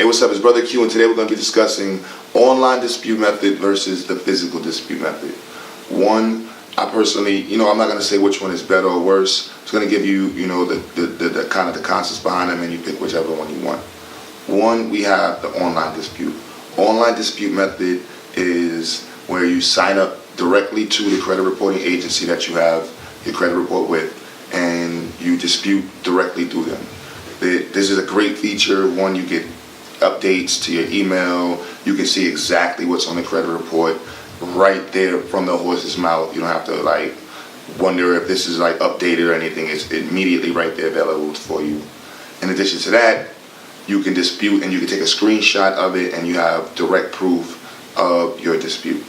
Hey, what's up? It's Brother Q, and today we're going to be discussing online dispute method versus the physical dispute method. One, I personally, I'm not going to say which one is better or worse. It's going to give you, the kind of the concepts behind them, and you pick whichever one you want. One, we have the online dispute. Online dispute method is where you sign up directly to the credit reporting agency that you have your credit report with, and you dispute directly through them. This is a great feature. One, you get updates to your email. You can see exactly what's on the credit report right there from the horse's mouth. You don't have to wonder if this is updated or anything. It's immediately right there available for you. In addition to that, you can dispute and you can take a screenshot of it, and you have direct proof of your dispute.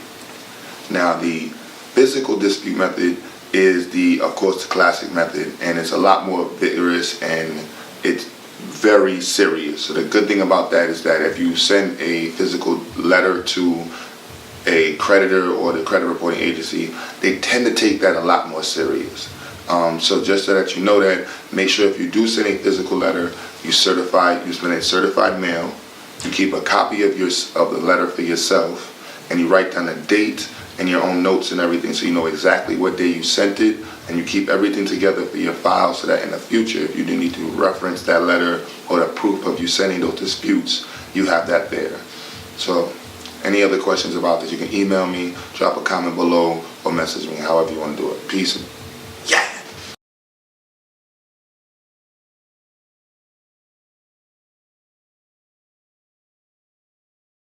Now, the physical dispute method is of course, the classic method, and it's a lot more vigorous and it's very serious. So the good thing about that is that if you send a physical letter to a creditor or the credit reporting agency, they tend to take that a lot more serious. So just so that you know that, make sure if you do send a physical letter, you send a certified mail. You keep a copy of the letter for yourself, and you write down the date and your own notes and everything, so you know exactly what day you sent it, and you keep everything together for your file, so that in the future, if you do need to reference that letter or the proof of you sending those disputes, you have that there. So any other questions about this, you can email me, drop a comment below, or message me, however you want to do it. Peace.